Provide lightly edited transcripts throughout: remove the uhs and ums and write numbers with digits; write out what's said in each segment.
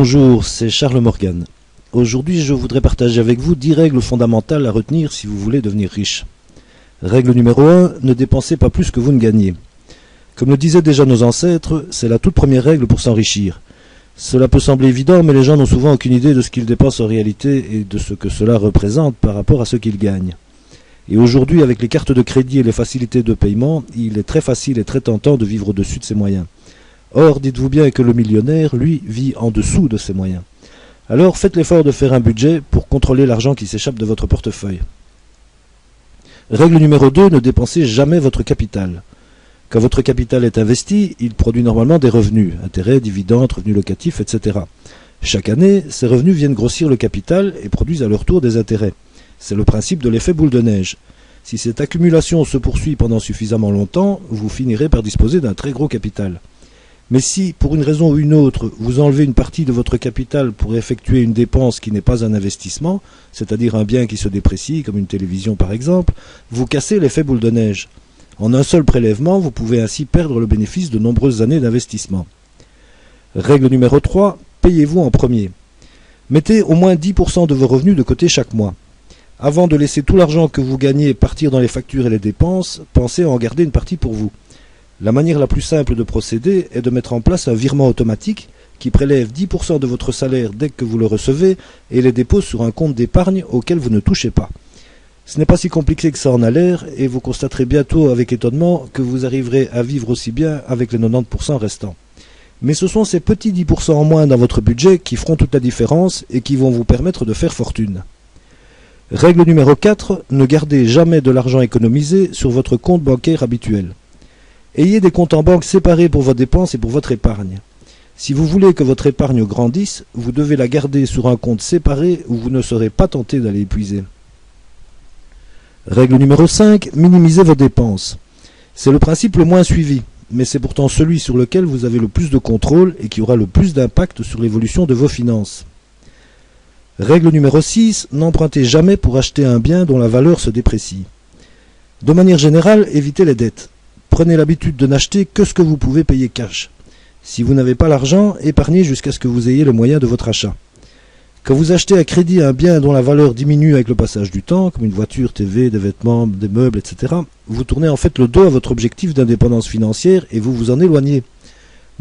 Bonjour, c'est Charles Morgan. Aujourd'hui, je voudrais partager avec vous 10 règles fondamentales à retenir si vous voulez devenir riche. Règle numéro 1, ne dépensez pas plus que vous ne gagnez. Comme le disaient déjà nos ancêtres, c'est la toute première règle pour s'enrichir. Cela peut sembler évident, mais les gens n'ont souvent aucune idée de ce qu'ils dépensent en réalité et de ce que cela représente par rapport à ce qu'ils gagnent. Et aujourd'hui, avec les cartes de crédit et les facilités de paiement, il est très facile et très tentant de vivre au-dessus de ses moyens. Or, dites-vous bien que le millionnaire, lui, vit en dessous de ses moyens. Alors, faites l'effort de faire un budget pour contrôler l'argent qui s'échappe de votre portefeuille. Règle numéro 2, ne dépensez jamais votre capital. Quand votre capital est investi, il produit normalement des revenus, intérêts, dividendes, revenus locatifs, etc. Chaque année, ces revenus viennent grossir le capital et produisent à leur tour des intérêts. C'est le principe de l'effet boule de neige. Si cette accumulation se poursuit pendant suffisamment longtemps, vous finirez par disposer d'un très gros capital. Mais si, pour une raison ou une autre, vous enlevez une partie de votre capital pour effectuer une dépense qui n'est pas un investissement, c'est-à-dire un bien qui se déprécie, comme une télévision par exemple, vous cassez l'effet boule de neige. En un seul prélèvement, vous pouvez ainsi perdre le bénéfice de nombreuses années d'investissement. Règle numéro 3, payez-vous en premier. Mettez au moins 10% de vos revenus de côté chaque mois. Avant de laisser tout l'argent que vous gagnez partir dans les factures et les dépenses, pensez à en garder une partie pour vous. La manière la plus simple de procéder est de mettre en place un virement automatique qui prélève 10% de votre salaire dès que vous le recevez et les dépose sur un compte d'épargne auquel vous ne touchez pas. Ce n'est pas si compliqué que ça en a l'air et vous constaterez bientôt avec étonnement que vous arriverez à vivre aussi bien avec les 90% restants. Mais ce sont ces petits 10% en moins dans votre budget qui feront toute la différence et qui vont vous permettre de faire fortune. Règle numéro 4, ne gardez jamais de l'argent économisé sur votre compte bancaire habituel. Ayez des comptes en banque séparés pour vos dépenses et pour votre épargne. Si vous voulez que votre épargne grandisse, vous devez la garder sur un compte séparé où vous ne serez pas tenté d'aller épuiser. Règle numéro 5, minimisez vos dépenses. C'est le principe le moins suivi, mais c'est pourtant celui sur lequel vous avez le plus de contrôle et qui aura le plus d'impact sur l'évolution de vos finances. Règle numéro 6, n'empruntez jamais pour acheter un bien dont la valeur se déprécie. De manière générale, évitez les dettes. Prenez l'habitude de n'acheter que ce que vous pouvez payer cash. Si vous n'avez pas l'argent, épargnez jusqu'à ce que vous ayez le moyen de votre achat. Quand vous achetez à crédit un bien dont la valeur diminue avec le passage du temps, comme une voiture, TV, des vêtements, des meubles, etc., vous tournez en fait le dos à votre objectif d'indépendance financière et vous vous en éloignez.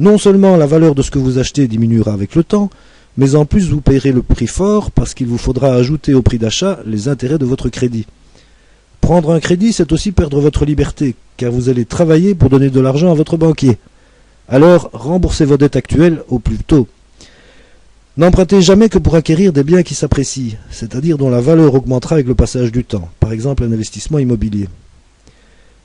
Non seulement la valeur de ce que vous achetez diminuera avec le temps, mais en plus vous payerez le prix fort parce qu'il vous faudra ajouter au prix d'achat les intérêts de votre crédit. Prendre un crédit, c'est aussi perdre votre liberté, car vous allez travailler pour donner de l'argent à votre banquier. Alors, remboursez vos dettes actuelles au plus tôt. N'empruntez jamais que pour acquérir des biens qui s'apprécient, c'est-à-dire dont la valeur augmentera avec le passage du temps, par exemple un investissement immobilier.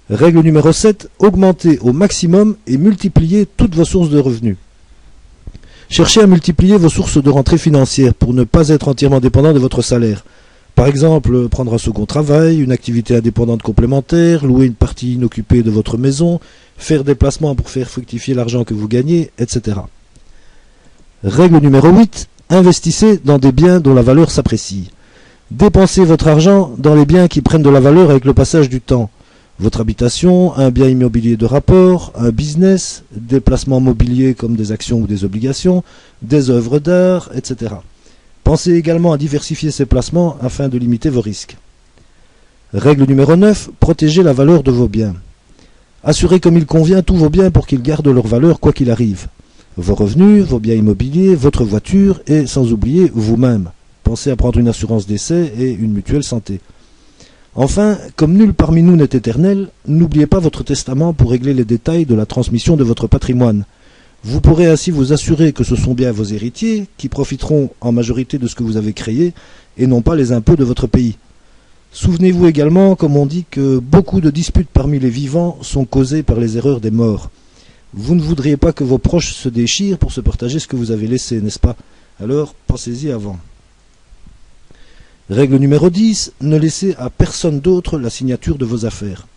Règle numéro 7, augmentez au maximum et multipliez toutes vos sources de revenus. Cherchez à multiplier vos sources de rentrée financière pour ne pas être entièrement dépendant de votre salaire. Par exemple, prendre un second travail, une activité indépendante complémentaire, louer une partie inoccupée de votre maison, faire des placements pour faire fructifier l'argent que vous gagnez, etc. Règle numéro 8, investissez dans des biens dont la valeur s'apprécie. Dépensez votre argent dans les biens qui prennent de la valeur avec le passage du temps. Votre habitation, un bien immobilier de rapport, un business, des placements mobiliers comme des actions ou des obligations, des œuvres d'art, etc. Pensez également à diversifier ces placements afin de limiter vos risques. Règle numéro 9, protégez la valeur de vos biens. Assurez comme il convient tous vos biens pour qu'ils gardent leur valeur quoi qu'il arrive. Vos revenus, vos biens immobiliers, votre voiture et sans oublier vous-même. Pensez à prendre une assurance décès et une mutuelle santé. Enfin, comme nul parmi nous n'est éternel, n'oubliez pas votre testament pour régler les détails de la transmission de votre patrimoine. Vous pourrez ainsi vous assurer que ce sont bien vos héritiers qui profiteront en majorité de ce que vous avez créé et non pas les impôts de votre pays. Souvenez-vous également, comme on dit, que beaucoup de disputes parmi les vivants sont causées par les erreurs des morts. Vous ne voudriez pas que vos proches se déchirent pour se partager ce que vous avez laissé, n'est-ce pas? Alors, pensez-y avant. Règle numéro 10, ne laissez à personne d'autre la signature de vos affaires.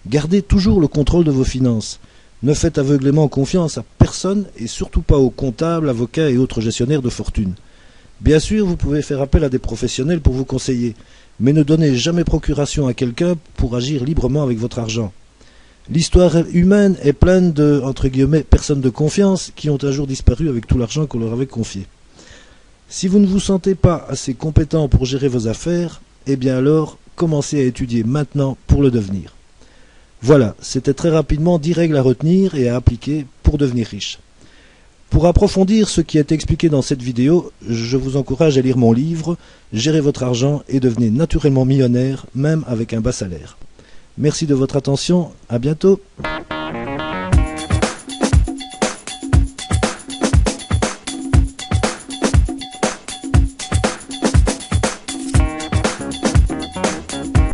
Gardez toujours le contrôle de vos finances. Ne faites aveuglément confiance à personne et surtout pas aux comptables, avocats et autres gestionnaires de fortune. Bien sûr, vous pouvez faire appel à des professionnels pour vous conseiller, mais ne donnez jamais procuration à quelqu'un pour agir librement avec votre argent. L'histoire humaine est pleine de, entre guillemets, personnes de confiance qui ont un jour disparu avec tout l'argent qu'on leur avait confié. Si vous ne vous sentez pas assez compétent pour gérer vos affaires, eh bien alors, commencez à étudier maintenant pour le devenir. Voilà, c'était très rapidement 10 règles à retenir et à appliquer pour devenir riche. Pour approfondir ce qui est expliqué dans cette vidéo, je vous encourage à lire mon livre « Gérez votre argent et devenez naturellement millionnaire, même avec un bas salaire ». Merci de votre attention, à bientôt.